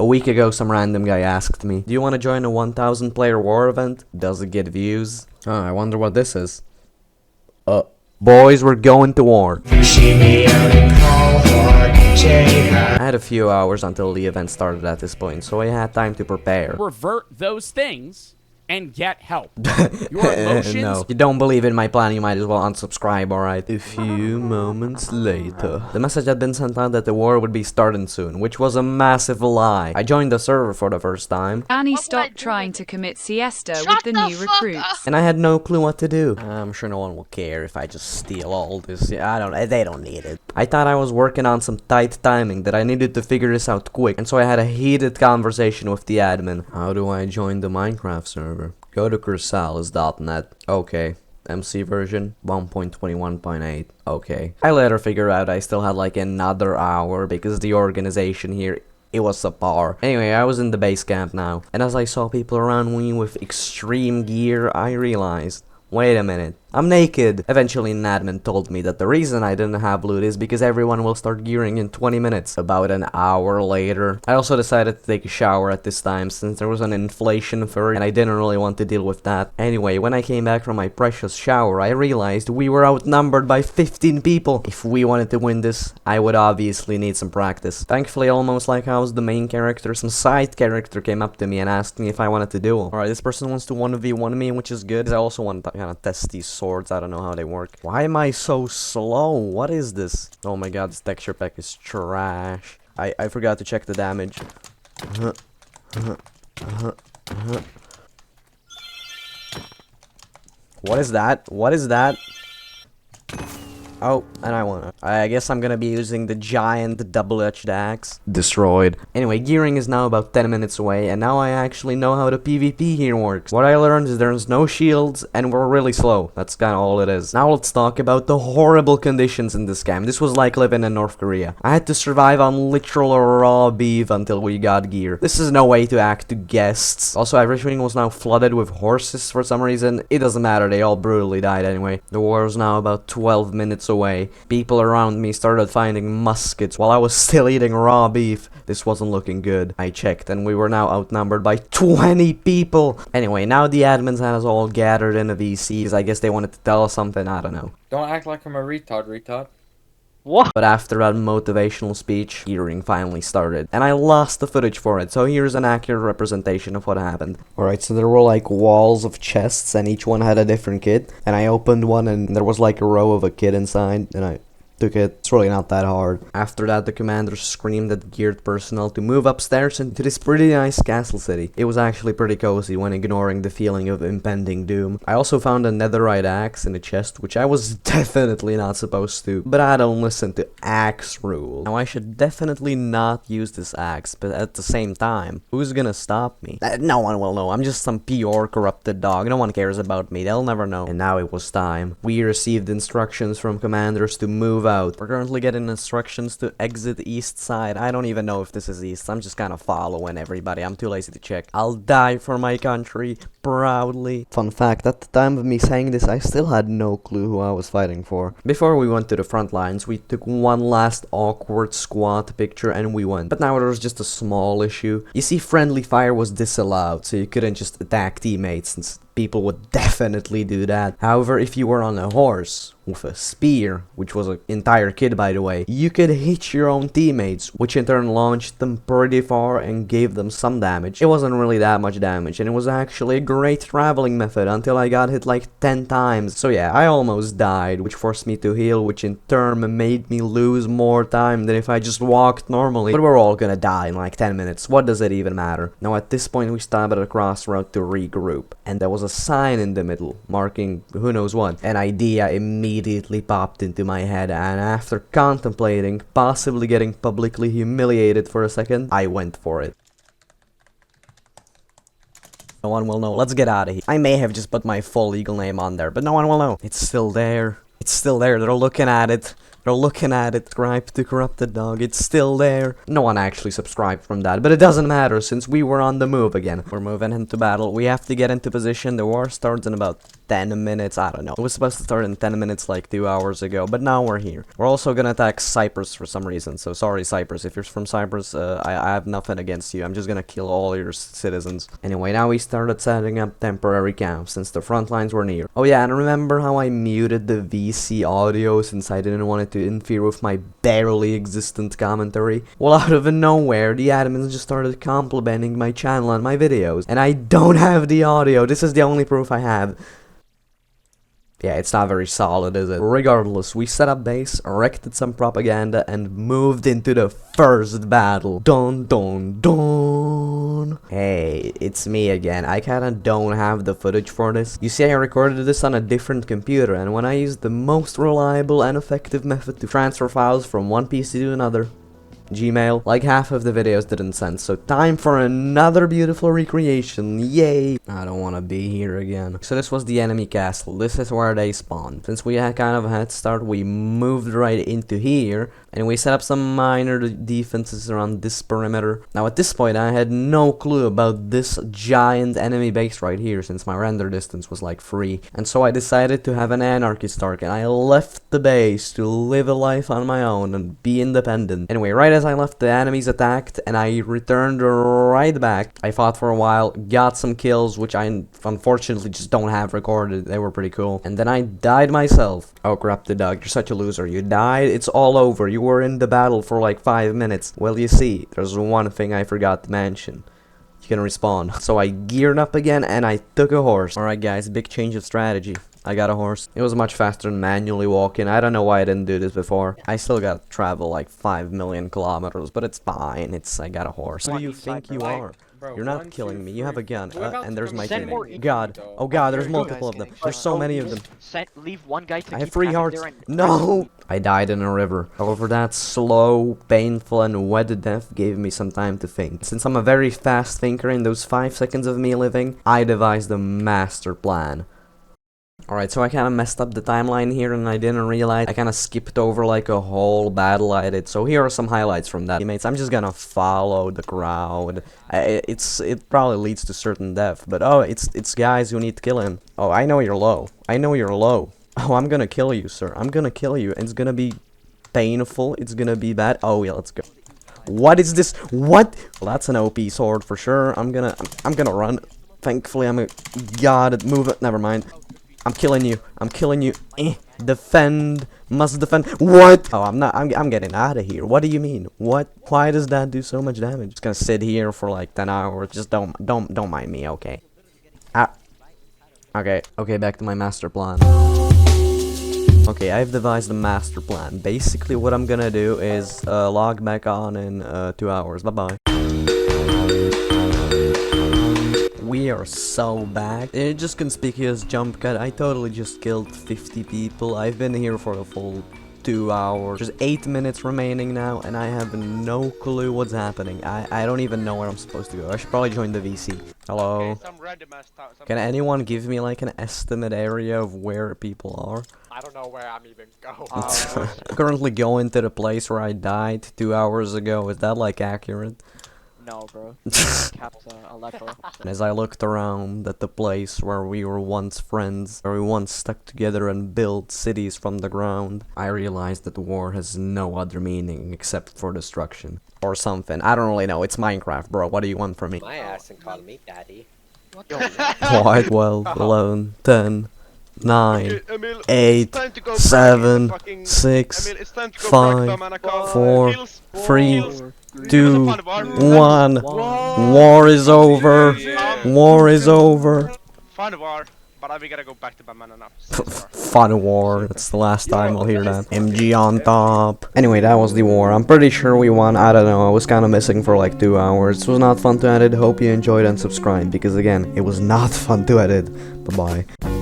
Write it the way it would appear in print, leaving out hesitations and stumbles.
A week ago, some random guy asked me, do you want to join a 1,000 player war event? Does it get views? Oh, I wonder what this is. Boys, we're going to war. I had a few hours until the event started at this point, so I had time to prepare. Revert those things and get help. Your emotions... No. If you don't believe in my plan, you might as well unsubscribe, alright? A few moments later. The message had been sent out that the war would be starting soon, which was a massive lie. I joined the server for the first time. Annie stopped trying to commit siesta with the new recruits. And I had no clue what to do. I'm sure no one will care if I just steal all this. They don't need it. I thought I was working on some tight timing, that I needed to figure this out quick. And so I had a heated conversation with the admin. How do I join the Minecraft server? Go to chrysalis.net. Okay. MC version 1.21.8. Okay. I later figured out I still had like another hour because the organization here, it was subpar. Anyway, I was in the base camp now, and as I saw people around me with extreme gear, I realized, wait a minute, I'm naked. Eventually an admin told me that the reason I didn't have loot is because everyone will start gearing in 20 minutes. About an hour later, I also decided to take a shower at this time since there was an inflation fur and I didn't really want to deal with that. Anyway, when I came back from my precious shower, I realized we were outnumbered by 15 people. If we wanted to win this, I would obviously need some practice. Thankfully, almost like I was the main character, some side character came up to me and asked me if I wanted to duel. Alright, this person wants to 1v1 me, which is good. I also want to kind of test these swords. I don't know how they work. Why am I so slow? What is this? Oh my god, this texture pack is trash. I forgot to check the damage. What is that? What is that? Oh, and I won. I guess I'm gonna be using the giant double-edged axe. Destroyed. Anyway, gearing is now about 10 minutes away, and now I actually know how the PvP here works. What I learned is there's no shields, and we're really slow. That's kinda all it is. Now let's talk about the horrible conditions in this game. This was like living in North Korea. I had to survive on literal raw beef until we got gear. This is no way to act to guests. Also, everything was now flooded with horses for some reason. It doesn't matter, they all brutally died anyway. The war is now about 12 minutes away. People around me started finding muskets while I was still eating raw beef. This wasn't looking good. I checked and we were now outnumbered by 20 people. Anyway, now the admins had us all gathered in a VCs. I guess they wanted to tell us something, I don't know. Don't act like I'm a retard. What? But after that motivational speech, gearing finally started. And I lost the footage for it, so here's an accurate representation of what happened. Alright, so there were like walls of chests, and each one had a different kit. And I opened one, and there was like a row of a kit inside, and I took it. It's really not that hard. After that, the commander screamed at the geared personnel to move upstairs into this pretty nice castle city. It was actually pretty cozy when ignoring the feeling of impending doom. I also found a netherite axe in a chest, which I was definitely not supposed to, but I don't listen to axe rule. Now I should definitely not use this axe, but at the same time, who's gonna stop me? No one will know. I'm just some pure corrupted dog. No one cares about me. They'll never know. And now it was time. We received instructions from commanders to move out. We're currently getting instructions to exit east side. I don't even know if this is east. I'm just kind of following everybody. I'm too lazy to check. I'll die for my country proudly. Fun fact, at the time of me saying this, I still had no clue who I was fighting for. Before we went to the front lines, we took one last awkward squat picture and we went. But now there was just a small issue. You see, friendly fire was disallowed, so you couldn't just attack teammates since people would definitely do that. However, if you were on a horse with a spear, which was an entire kit by the way, you could hit your own teammates, which in turn launched them pretty far and gave them some damage. It wasn't really that much damage, and it was actually a great traveling method until I got hit like 10 times. So yeah, I almost died, which forced me to heal, which in turn made me lose more time than if I just walked normally. But we're all gonna die in like 10 minutes. What does it even matter? Now at this point we stopped at a crossroad to regroup, and there was a sign in the middle marking who knows what. An idea immediately popped into my head, and after contemplating possibly getting publicly humiliated for a second, I went for it. No one will know. Let's get out of here. I may have just put my full legal name on there, but no one will know. It's still there. It's still there. They're looking at it. They're looking at it. Subscribe to Corrupted Dog. It's still there. No one actually subscribed from that, but it doesn't matter since we were on the move again. We're moving into battle. We have to get into position. The war starts in about 10 minutes. I don't know. It was supposed to start in 10 minutes like 2 hours ago, but now we're here. We're also gonna attack Cyprus for some reason. So sorry, Cyprus. If you're from Cyprus, I have nothing against you. I'm just gonna kill all your citizens. Anyway, now we started setting up temporary camps since the front lines were near. Oh yeah, and remember how I muted the VC audio since I didn't want it to interfere with my barely existent commentary? Well, out of nowhere, the admins just started complimenting my channel and my videos, and I don't have the audio. This is the only proof I have. Yeah, it's not very solid, is it? Regardless, we set up base, erected some propaganda, and moved into the first battle. Dun dun dun! Hey, it's me again. I kinda don't have the footage for this. You see, I recorded this on a different computer, and when I used the most reliable and effective method to transfer files from one PC to another, Gmail, like half of the videos didn't send, so time for another beautiful recreation. Yay! I don't want to be here again. So this was the enemy castle. This is where they spawned. Since we had kind of a head start, we moved right into here, and we set up some minor defenses around this perimeter. Now at this point, I had no clue about this giant enemy base right here, since my render distance was like free, and so I decided to have an anarchist arc, and I left the base to live a life on my own and be independent. Anyway, right as I left, the enemies attacked, and I returned right back. I fought for a while, got some kills, which I unfortunately just don't have recorded. They were pretty cool. And then I died myself. Oh, Corrupted Dog, you're such a loser. You died, it's all over. You were in the battle for like 5 minutes. Well, you see, there's one thing I forgot to mention. You can respawn. So I geared up again, and I took a horse. Alright guys, big change of strategy. I got a horse. It was much faster than manually walking. I don't know why I didn't do this before. I still gotta travel like 5 million kilometers, but it's fine. I got a horse. Who do you think you are? Bro, You're not 1, killing 2, me. You have a 3. gun. We're about And to there's come my send more teammate. God. Oh god, there's multiple of them. There's so many of them. Leave one guy to I have keep 3 traffic hearts. there and- No! I died in a river. However, that slow, painful, and wet death gave me some time to think. Since I'm a very fast thinker, in those 5 seconds of me living, I devised a master plan. Alright, so I kinda messed up the timeline here and I didn't realize. I kinda skipped over like a whole battle I did. So here are some highlights from that. Teammates, I'm just gonna follow the crowd. It probably leads to certain death, but oh, it's guys who need to kill him. Oh, I know you're low. I know you're low. Oh, I'm gonna kill you, sir. I'm gonna kill you. It's gonna be painful. It's gonna be bad. Oh yeah, let's go. What is this? What? Well, that's an OP sword for sure. I'm gonna run. Thankfully, God, move it. Never mind. I'm killing you. I'm killing you. Defend. Must defend. What? Oh, I'm getting out of here. What do you mean? What? Why does that do so much damage? Just gonna sit here for like 10 hours. Just don't mind me, okay? Ah. Okay, back to my master plan. Okay, I've devised a master plan. Basically, what I'm gonna do is log back on in 2 hours. Bye-bye. We are so back. Just conspicuous jump cut. I totally just killed 50 people. I've been here for a full 2 hours. There's 8 minutes remaining now, and I have no clue what's happening. I don't even know where I'm supposed to go. I should probably join the VC. Hello? Can anyone give me like an estimate area of where people are? I don't know where I'm even going. Currently going to the place where I died 2 hours ago. Is that like accurate? No, bro. Capped Aleppo. And as I looked around at the place where we were once friends, where we once stuck together and built cities from the ground, I realized that war has no other meaning except for destruction. Or something. I don't really know. It's Minecraft, bro. What do you want from me? My ass and call me daddy. What the? What? 12, 11, 10, 9, Emil, 8, time to go 7, back, fucking- 6, Emil, it's time to go 5, back, Manaka. 4, Kills, 3, kills. 2, Fun war. 1. War is over. War is over. Fun war, but we gotta go back to Batman now. Since war. Fun war. That's the last time I'll hear that. MG on top. Anyway, that was the war. I'm pretty sure we won. I don't know. I was kind of missing for like 2 hours. It was not fun to edit. Hope you enjoyed and subscribe because again, it was not fun to edit. Bye bye.